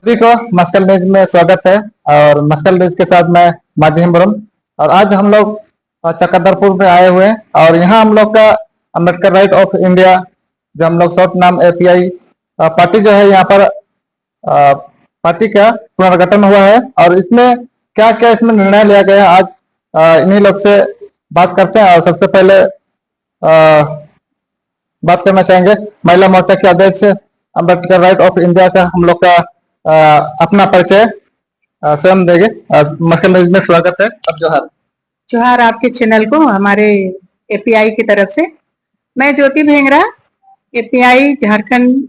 सभी को muscle news में स्वागत है। और मस्कल न्यूज के साथ मैं माजी हिम्बरम। और आज हम लोग चकदरपुर में आए हुए हैं और यहाँ हम लोग का अम्बेडकर राइट ऑफ इंडिया, जो हम लोग शॉर्ट नाम एपीआई पार्टी जो है, यहाँ पर पार्टी का पुनर्गठन हुआ है। और इसमें क्या क्या इसमें निर्णय लिया गया है, आज इन्हीं लोग से बात करते हैं। और सबसे पहले बात करना चाहेंगे महिला मोर्चा के अध्यक्ष अम्बेडकर राइट ऑफ इंडिया का हम लोग का अपना परिचय स्वयं देंगे। मस्कल न्यूज में स्वागत है। अब जोहार आपके चैनल को, हमारे एपीआई की तरफ से। मैं ज्योति भेंगरा, एपीआई झारखंड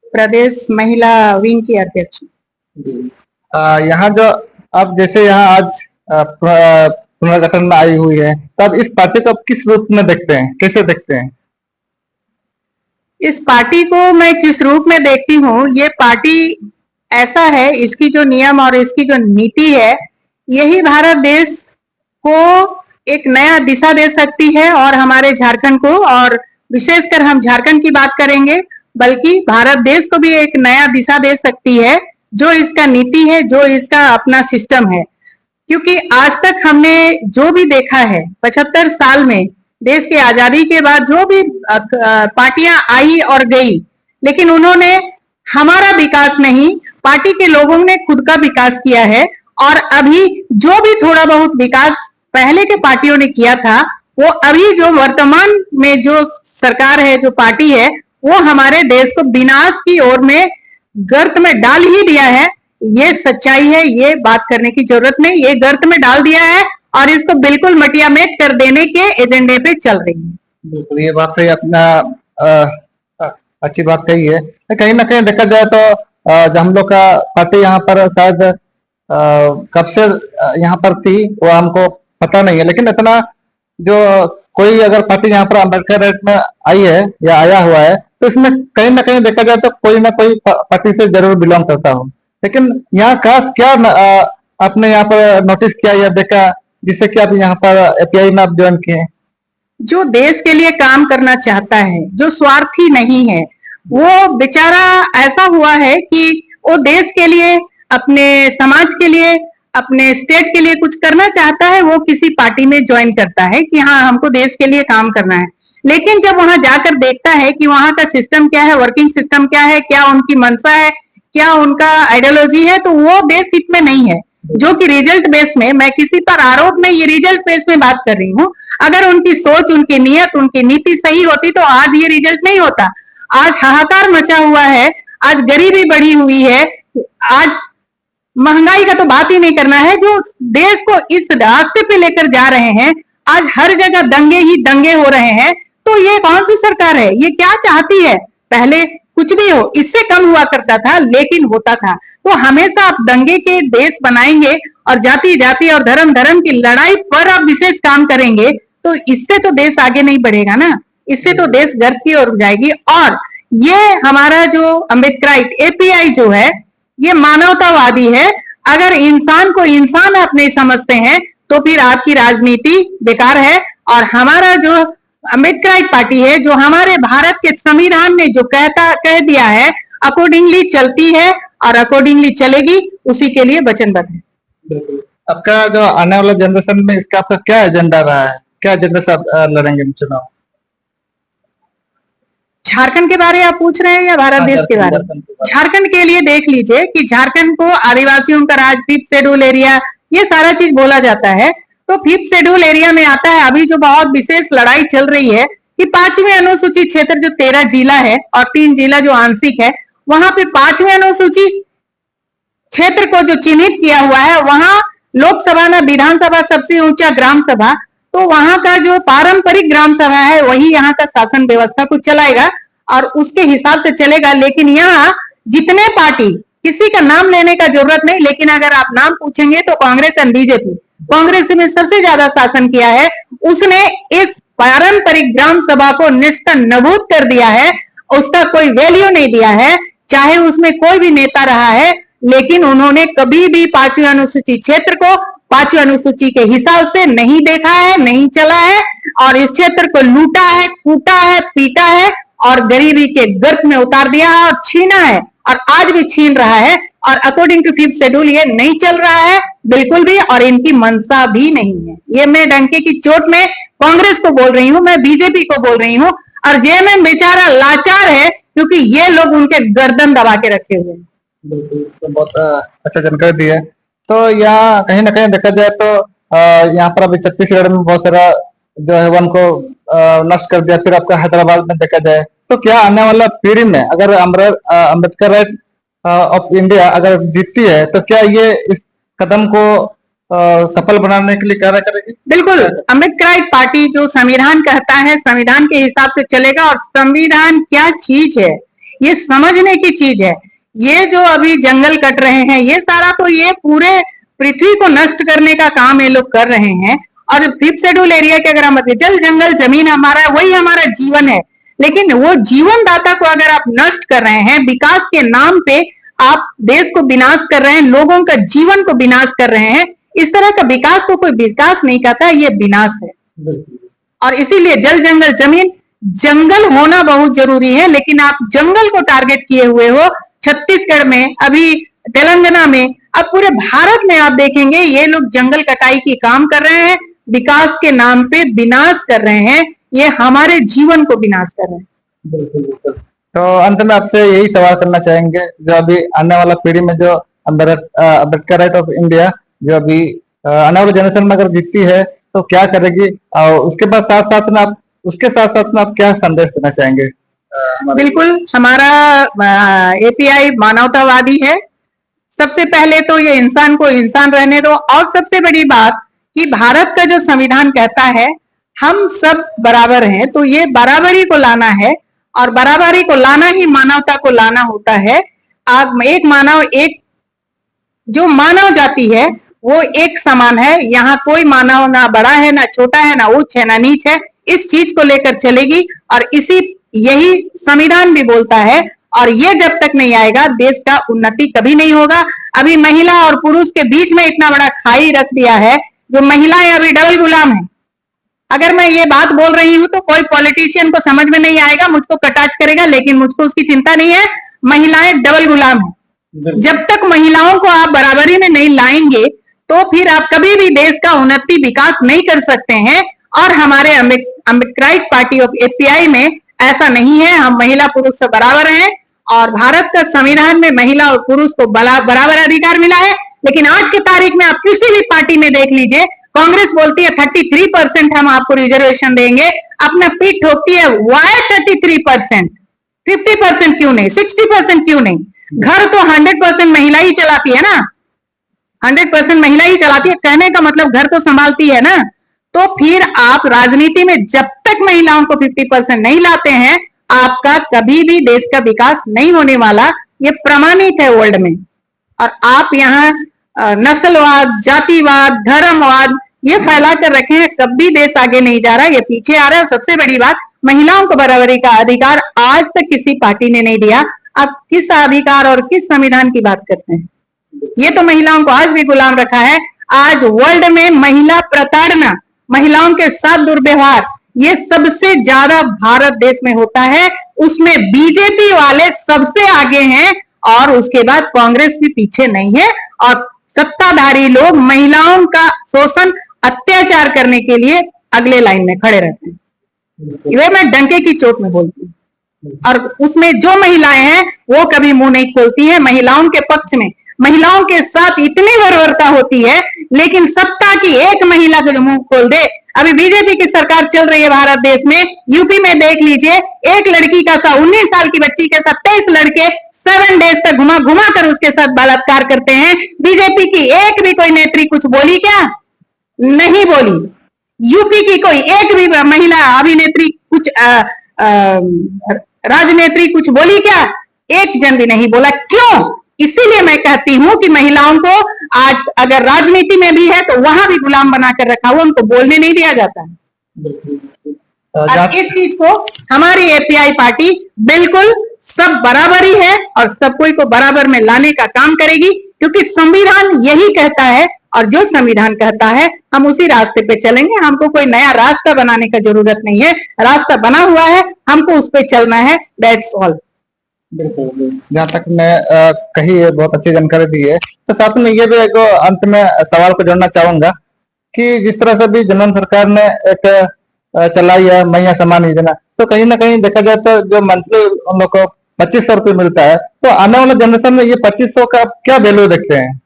प्रदेश महिला विंग की अध्यक्ष। यहाँ जो अब जैसे यहाँ आज पुनर्गठन में आई हुई है, तब इस पार्टी को आप किस रूप में देखते हैं, कैसे देखते हैं? इस पार्टी को मैं किस रूप में देखती हूँ, ये पार्टी ऐसा है, इसकी जो नियम और इसकी जो नीति है, यही भारत देश को एक नया दिशा दे सकती है। और हमारे झारखंड को, और विशेषकर हम झारखंड की बात करेंगे, बल्कि भारत देश को भी एक नया दिशा दे सकती है, जो इसका नीति है, जो इसका अपना सिस्टम है। क्योंकि आज तक हमने जो भी देखा है 75 साल में, देश की आजादी के बाद जो भी पार्टियां आई और गई, लेकिन उन्होंने हमारा विकास नहीं, पार्टी के लोगों ने खुद का विकास किया है। और अभी जो भी थोड़ा बहुत विकास पहले के पार्टियों ने किया था, वो अभी जो वर्तमान में जो सरकार है, जो पार्टी है, वो हमारे देश को विनाश की ओर में गर्त में डाल ही दिया है। ये सच्चाई है, ये बात करने की जरूरत नहीं, ये गर्त में डाल दिया है और इसको बिल्कुल मटियामेट कर देने के एजेंडे पे चल रही है। बिल्कुल, ये बात सही, अपना अच्छी बात कही है। कहीं ना कहीं देखा जाए तो जो हम लोग का पार्टी यहाँ पर शायद कब से यहाँ पर थी वो हमको पता नहीं है, लेकिन इतना जो कोई अगर पार्टी यहाँ पर अम्बेडकर राइट में आई है या आया हुआ है, तो इसमें कहीं ना कहीं देखा जाए तो कोई ना कोई पार्टी से जरूर बिलोंग करता हूँ। लेकिन यहाँ खास क्या आपने यहाँ पर नोटिस किया या देखा जिससे कि आप यहाँ पर एपीआई में आप ज्वाइन किए? जो देश के लिए काम करना चाहता है, जो स्वार्थी नहीं है, वो बेचारा ऐसा हुआ है कि वो देश के लिए, अपने समाज के लिए, अपने स्टेट के लिए कुछ करना चाहता है, वो किसी पार्टी में ज्वाइन करता है कि हाँ हमको देश के लिए काम करना है। लेकिन जब वहां जाकर देखता है कि वहां का सिस्टम क्या है, वर्किंग सिस्टम क्या है, क्या उनकी मंशा है, क्या उनका आइडियोलॉजी है, तो वो देश हित में नहीं है। जो कि रिजल्ट बेस में, मैं किसी पर आरोप में, ये रिजल्ट बेस में बात कर रही हूँ। अगर उनकी सोच, उनकी नियत, उनकी नीति सही होती तो आज ये रिजल्ट नहीं होता। आज हाहाकार मचा हुआ है, आज गरीबी बढ़ी हुई है, आज महंगाई का तो बात ही नहीं करना है। जो देश को इस रास्ते पे लेकर जा रहे हैं, आज हर जगह दंगे ही दंगे हो रहे हैं, तो ये कौन सी सरकार है? ये क्या चाहती है? पहले कुछ भी हो, इससे कम हुआ करता था लेकिन होता था। तो हमेशा आप दंगे के देश बनाएंगे और जाति जाति और धर्म धर्म की लड़ाई पर आप विशेष काम करेंगे, तो इससे तो देश आगे नहीं बढ़ेगा ना, इससे तो देश गर्त की ओर जाएगी। और ये हमारा जो अम्बेडकराइट एपीआई जो है, ये मानवतावादी है। अगर इंसान को इंसान आप नहीं समझते हैं तो फिर आपकी राजनीति बेकार है। और हमारा जो अम्बेडकराइट पार्टी है, जो हमारे भारत के संविधान ने जो कह दिया है, अकॉर्डिंगली चलती है और अकॉर्डिंगली चलेगी, उसी के लिए वचनबद्ध है। आपका जो आने वाला जनरेशन में इसका आपका क्या एजेंडा रहा है, क्या एजेंडा से आप लड़ेंगे चुनाव? झारखंड के बारे आप पूछ रहे हैं या भारत देश के बारे में? झारखंड के लिए देख लीजिए कि झारखंड को आदिवासियों का राज, 5th शेड्यूल एरिया, ये सारा चीज बोला जाता है। तो 5th शेड्यूल एरिया में आता है अभी जो बहुत विशेष लड़ाई चल रही है कि 5वीं अनुसूचित क्षेत्र जो 13 जिला है और 3 जिला जो आंशिक है, वहां पे 5वीं अनुसूचित क्षेत्र को जो चिन्हित किया हुआ है, वहां लोकसभा में विधानसभा सबसे ऊंचा ग्राम सभा, तो वहां का जो पारंपरिक ग्राम सभा है वही यहाँ का शासन व्यवस्था को चलाएगा और उसके हिसाब से चलेगा। लेकिन यहाँ जितने पार्टी, किसी का नाम लेने का जरूरत नहीं, लेकिन अगर आप नाम पूछेंगे तो कांग्रेस एंड बीजेपी, कांग्रेस ने सबसे ज्यादा शासन किया है। उसने इस पारंपरिक ग्राम सभा को निस्तनभूत कर दिया है, उसका कोई वैल्यू नहीं दिया है, चाहे उसमें कोई भी नेता रहा है, लेकिन उन्होंने कभी भी 5वीं अनुसूची क्षेत्र को 5वीं अनुसूची के हिसाब से नहीं देखा है, नहीं चला है और इस क्षेत्र को लूटा है, कूटा है, पीटा है और गरीबी के गर्त में उतार दिया है और छीना है। और आज भी छीन रहा है। और अकॉर्डिंग टू 5th शेड्यूल ये नहीं चल रहा है बिल्कुल भी, और इनकी मंशा भी नहीं है। ये मैं डंके की चोट में कांग्रेस को बोल रही हूँ, मैं बीजेपी को बोल रही हूँ। और जेएमएम बेचारा लाचार है क्योंकि ये लोग उनके गर्दन दबा के रखे हुए हैं। बिल्कुल, तो बहुत अच्छा जानकारी दी है। तो यहाँ कहीं ना कहीं देखा जाए तो यहाँ पर अभी छत्तीसगढ़ में बहुत सारा जो है वन को नष्ट कर दिया। फिर आपका हैदराबाद में देखा जाए तो क्या आने वाला पीढ़ी में अगर अम्बेडकर राइट ऑफ इंडिया अगर जीतती है तो क्या ये इस कदम को सफल बनाने के लिए कार्य करेगी? बिल्कुल, अम्बेडकर पार्टी जो संविधान कहता है संविधान के हिसाब से चलेगा। और संविधान क्या चीज है ये समझने की चीज है। ये जो अभी जंगल कट रहे हैं ये सारा तो ये पूरे पृथ्वी को नष्ट करने का काम ये लोग कर रहे हैं। और 5th शेड्यूल एरिया के अगर हम जल जंगल जमीन हमारा वही हमारा जीवन है, लेकिन वो जीवन दाता को अगर आप नष्ट कर रहे हैं, विकास के नाम पे आप देश को विनाश कर रहे हैं, लोगों का जीवन को विनाश कर रहे हैं। इस तरह का विकास को कोई विकास नहीं कहता, ये विनाश है। और इसीलिए जल जंगल जमीन, जंगल होना बहुत जरूरी है, लेकिन आप जंगल को टारगेट किए हुए हो। छत्तीसगढ़ में, अभी तेलंगाना में, अब पूरे भारत में आप देखेंगे ये लोग जंगल कटाई की काम कर रहे हैं, विकास के नाम पे विनाश कर रहे हैं, ये हमारे जीवन को विनाश कर रहे हैं। बिल्कुल बिल्कुल। तो अंत में आपसे यही सवाल करना चाहेंगे, जो अभी आने वाला पीढ़ी में जो अम्बेडकर राइट ऑफ इंडिया जो अभी आने वाले जनरेशन में अगर जीतती है तो क्या करेगी, और उसके बाद साथ साथ में आप क्या संदेश देना चाहेंगे? बिल्कुल, हमारा एपीआई मानवतावादी है। सबसे पहले तो ये इंसान को इंसान रहने दो। और सबसे बड़ी बात कि भारत का जो संविधान कहता है हम सब बराबर हैं, तो ये बराबरी को लाना है। और बराबरी को लाना ही मानवता को लाना होता है। आप एक मानव, एक जो मानव जाति है वो एक समान है। यहाँ कोई मानव ना बड़ा है, ना छोटा है, ना उच्च है, ना नीच है। इस चीज को लेकर चलेगी और यही संविधान भी बोलता है। और ये जब तक नहीं आएगा देश का उन्नति कभी नहीं होगा। अभी महिला और पुरुष के बीच में इतना बड़ा खाई रख दिया है, जो महिलाएं अभी डबल गुलाम है। अगर मैं ये बात बोल रही हूं तो कोई पॉलिटिशियन को समझ में नहीं आएगा, मुझको कटाक्ष करेगा, लेकिन मुझको उसकी चिंता नहीं है। महिलाएं डबल गुलाम है। जब तक महिलाओं को आप बराबरी में नहीं लाएंगे तो फिर आप कभी भी देश का उन्नति विकास नहीं कर सकते हैं। और हमारे अम्बेडकर पार्टी ऑफ एपीआई में ऐसा नहीं है। हम महिला पुरुष से बराबर हैं और भारत का संविधान में महिला और पुरुष को बराबर अधिकार मिला है। लेकिन आज की तारीख में आप किसी भी पार्टी में देख लीजिए, कांग्रेस बोलती है 33% हम आपको रिजर्वेशन देंगे, अपना पीठ ठोकती है। वाई 33%? 50% क्यों नहीं, 60% क्यों नहीं? घर तो 100% महिला ही चलाती है ना, 100% महिला ही चलाती है। कहने का मतलब घर तो संभालती है ना। तो फिर आप राजनीति में जब तक महिलाओं को 50% नहीं लाते हैं, आपका कभी भी देश का विकास नहीं होने वाला। ये प्रमाणित है वर्ल्ड में। और आप यहाँ नस्लवाद, जातिवाद, धर्मवाद ये फैला कर रखे हैं, कभी देश आगे नहीं जा रहा, ये पीछे आ रहा है। सबसे बड़ी बात, महिलाओं को बराबरी का अधिकार आज तक किसी पार्टी ने नहीं दिया। आप किस अधिकार और किस संविधान की बात करते हैं? ये तो महिलाओं को आज भी गुलाम रखा है। आज वर्ल्ड में महिला प्रताड़ना, महिलाओं के साथ दुर्व्यवहार, ये सबसे ज्यादा भारत देश में होता है। उसमें बीजेपी वाले सबसे आगे हैं और उसके बाद कांग्रेस भी पीछे नहीं है। और सत्ताधारी लोग महिलाओं का शोषण, अत्याचार करने के लिए अगले लाइन में खड़े रहते हैं। ये मैं डंके की चोट में बोलती हूँ। और उसमें जो महिलाएं हैं वो कभी मुंह नहीं खोलती हैं। महिलाओं के पक्ष में, महिलाओं के साथ इतनी बर्बरता होती है, लेकिन सत्ता की एक महिला को जो मुंह खोल दे। अभी बीजेपी की सरकार चल रही है भारत देश में, यूपी में देख लीजिए, एक लड़की का साथ 19 साल की बच्ची के साथ 23 लड़के 7 डेज तक घुमा घुमा कर उसके साथ बलात्कार करते हैं। बीजेपी की एक भी कोई नेत्री कुछ बोली क्या? नहीं बोली। यूपी की कोई एक भी महिला अभिनेत्री कुछ राजनेत्री कुछ बोली क्या? एक जन भी नहीं बोला। क्यों? इसीलिए मैं कहती हूं कि महिलाओं को आज अगर राजनीति में भी है तो वहां भी गुलाम बनाकर रखा हुआ, उनको बोलने नहीं दिया जाता है। और इस चीज को हमारी एपीआई पार्टी बिल्कुल सब बराबरी है और सब कोई को बराबर में लाने का काम करेगी, क्योंकि संविधान यही कहता है। और जो संविधान कहता है हम उसी रास्ते पे चलेंगे। हमको कोई नया रास्ता बनाने का जरूरत नहीं है, रास्ता बना हुआ है, हमको उस पर चलना है। That's all. बिल्कुल। जहाँ तक मैं कही है, बहुत अच्छी जानकारी दी है। तो साथ में ये भी एक अंत में सवाल को जोड़ना चाहूंगा कि जिस तरह से भी जनमन सरकार ने एक चलाई है मैया सम्मान योजना, तो कहीं ना कहीं देखा जाए तो जो मंथली उन लोग को 2500 रुपये मिलता है, तो आने वाले जनरेशन में ये 2500 का क्या वैल्यू देखते हैं?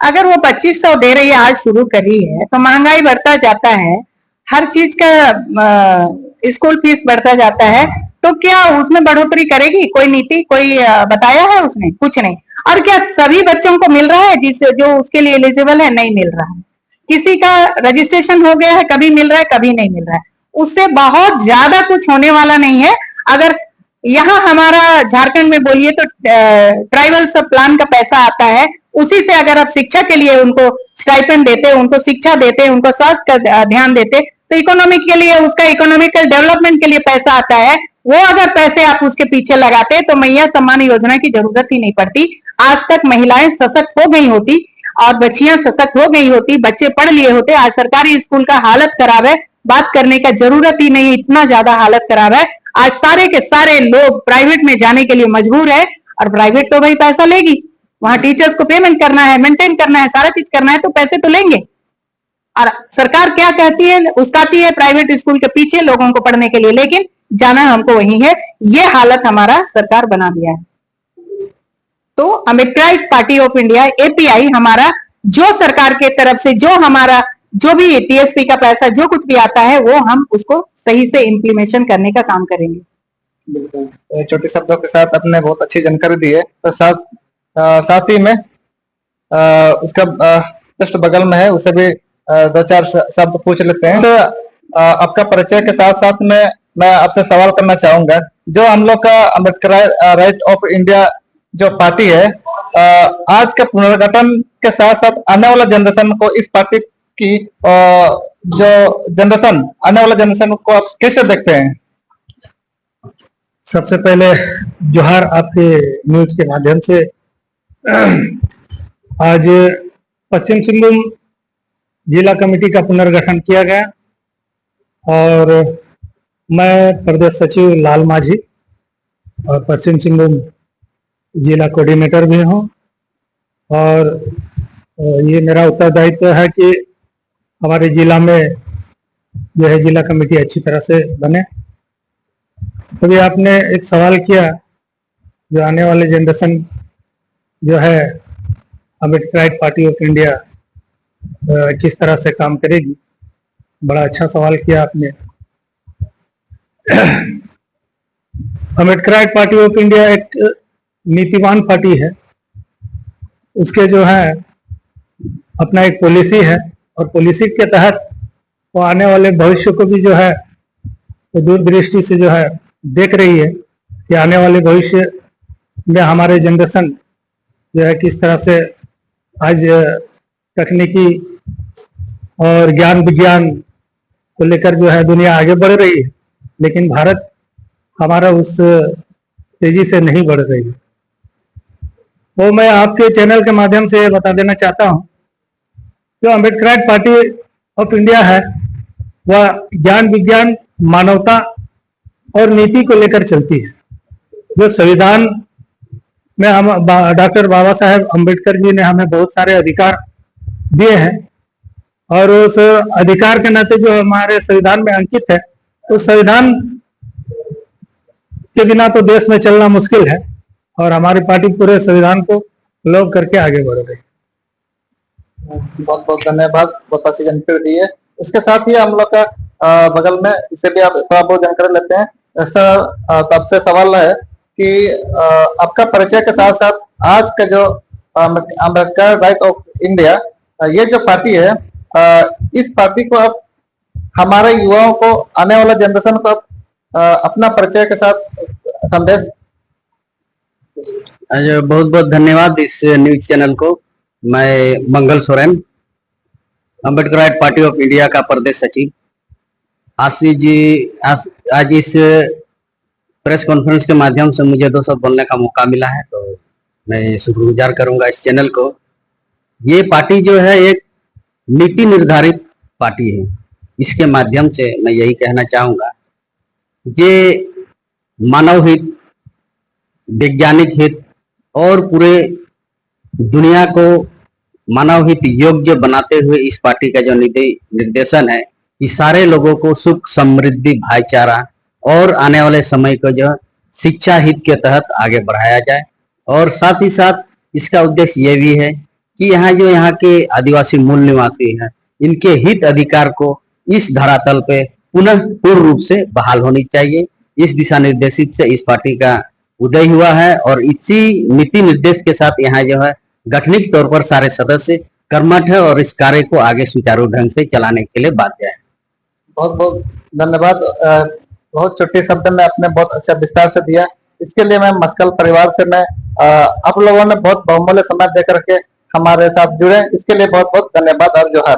अगर वो 2500 दे रही है, आज शुरू करी है, तो महंगाई बढ़ता जाता है, हर चीज का स्कूल फीस बढ़ता जाता है, तो क्या उसमें बढ़ोतरी करेगी कोई नीति? कोई बताया है उसने? कुछ नहीं। और क्या सभी बच्चों को मिल रहा है जिससे जो उसके लिए एलिजिबल है? नहीं मिल रहा है। किसी का रजिस्ट्रेशन हो गया है, कभी मिल रहा है, कभी नहीं मिल रहा है। उससे बहुत ज्यादा कुछ होने वाला नहीं है। अगर यहाँ हमारा झारखंड में बोलिए तो ट्राइबल सब प्लान का पैसा आता है, उसी से अगर आप शिक्षा के लिए उनको स्टाइपेंड देते, उनको शिक्षा देते, उनको स्वास्थ्य का ध्यान देते, तो इकोनॉमिक के लिए, उसका इकोनॉमिकल डेवलपमेंट के लिए पैसा आता है। वो अगर पैसे आप उसके पीछे लगाते तो मैया सम्मान योजना की जरूरत ही नहीं पड़ती। आज तक महिलाएं सशक्त हो गई होती और बच्चियां सशक्त हो गई होती, बच्चे पढ़ लिए होते। आज सरकारी स्कूल का हालत खराब है, बात करने का जरूरत ही नहीं, इतना ज्यादा हालत खराब है। आज सारे के सारे लोग प्राइवेट में जाने के लिए मजबूर है, और प्राइवेट तो भाई पैसा लेगी, वहां टीचर्स को पेमेंट करना है, मेंटेन करना है, सारा चीज करना है, तो पैसे तो लेंगे। और सरकार क्या कहती है? उस्काती है प्राइवेट स्कूल के पीछे लोगों को पढ़ने के लिए, लेकिन जाना हमको वही है। ये हालत हमारा सरकार बना दिया है। तो Ambedkarite party of India API हमारा जो सरकार के तरफ से जो हमारा जो भी टीएसपी का पैसा जो कुछ भी आता है, वो हम उसको सही से इम्प्लीमेशन करने का काम करेंगे। बिल्कुल, छोटे शब्दों के साथ आपने बहुत अच्छी जानकारी दी है। तो साथ ही में उसका जस्ट बगल में है, उससे भी दो चार शब्द पूछ लेते हैं। तो आपका परिचय के साथ साथ में मैं आपसे सवाल करना चाहूंगा, जो हम लोग का अम्बेडकर राइट ऑफ इंडिया जो पार्टी है, आज के पुनर्गठन के साथ साथ आने वाला जनरेशन को इस पार्टी की जो जनरेशन, आने वाला जनरेशन को आप कैसे देखते हैं? सबसे पहले जोहार आपके न्यूज के माध्यम से। आज पश्चिम सिंहभूम जिला कमेटी का पुनर्गठन किया गया और मैं प्रदेश सचिव लाल माझी और पश्चिम सिंहभूम जिला कोऑर्डिनेटर भी हूँ। और ये मेरा उत्तरदायित्व है कि हमारे जिला में जो है जिला कमेटी अच्छी तरह से बने। तभी आपने एक सवाल किया, जो आने वाले जनरेशन जो है अम्बेडकराइट पार्टी ऑफ इंडिया किस तरह से काम करेगी, बड़ा अच्छा सवाल किया आपने। अम्बेडकराइट पार्टी ऑफ इंडिया एक नीतिवान पार्टी है। उसके जो है अपना एक पॉलिसी है, और पॉलिसी के तहत वो आने वाले भविष्य को भी जो है वो दूरदृष्टि से जो है देख रही है कि आने वाले भविष्य में हमारे जनरेशन जो है किस तरह से आज तकनीकी और ज्ञान विज्ञान को लेकर जो है दुनिया आगे बढ़ रही है, लेकिन भारत हमारा उस तेजी से नहीं बढ़ रही है। तो मैं आपके चैनल के माध्यम से बता देना चाहता हूं, जो अम्बेडकराइट पार्टी ऑफ इंडिया है वह ज्ञान विज्ञान, मानवता और नीति को लेकर चलती है। जो संविधान में हम डॉक्टर बाबा साहेब अम्बेडकर जी ने हमें बहुत सारे अधिकार दिए हैं, और उस अधिकार के नाते जो हमारे संविधान में अंकित है, उस संविधान के बिना तो देश में चलना मुश्किल है, और हमारी पार्टी पूरे संविधान को लॉन्च करके आगे बढ़ रही है। बहुत बहुत धन्यवाद, बहुत अच्छी जानकारी दी है। इसके साथ ही हम लोग का बगल में इसे भी आप थोड़ा बहुत जानकारी लेते हैं। सर, तो आपसे सवाल है कि आपका परिचय के साथ साथ आज का जो अम्बेडकर राइट ऑफ इंडिया ये जो पार्टी है, इस पार्टी को आप हमारे युवाओं को, आने वाला जनरेशन को आप अपना परिचय के साथ संदेश। बहुत बहुत धन्यवाद इस न्यूज चैनल को। मैं Mangal Soren, Ambedkarite party of India का प्रदेश सचिव। आज इस प्रेस कॉन्फ्रेंस के माध्यम से मुझे 2 शब्द बोलने का मौका मिला है, तो मैं शुक्रगुजार करूंगा इस चैनल को। ये पार्टी जो है एक नीति निर्धारित पार्टी है। इसके माध्यम से मैं यही कहना चाहूंगा, ये मानव हित, वैज्ञानिक हित और पूरे दुनिया को मानव हित योग्य बनाते हुए इस पार्टी का जो निर्देशन है कि सारे लोगों को सुख समृद्धि भाईचारा और आने वाले समय को जो शिक्षा हित के तहत आगे बढ़ाया जाए। और साथ ही साथ इसका उद्देश्य ये भी है कि यहाँ के आदिवासी मूल निवासी हैं, इनके हित अधिकार को इस धरातल पे पुनः पूर्ण रूप से बहाल होनी चाहिए। इस दिशा निर्देशित से इस पार्टी का उदय हुआ है और इसी नीति निर्देश के साथ यहाँ जो है गठनिक तौर पर सारे सदस्य कर्मठ है और इस कार्य को आगे सुचारू ढंग से चलाने के लिए बाध्य है। बहुत बहुत धन्यवाद। बहुत छोटे शब्द में आपने बहुत अच्छा विस्तार से दिया, इसके लिए मैं मस्कल परिवार से मैं आप लोगों ने बहुत बहुमूल्य समय देकर के हमारे साथ जुड़े, इसके लिए बहुत बहुत धन्यवाद और जोहार।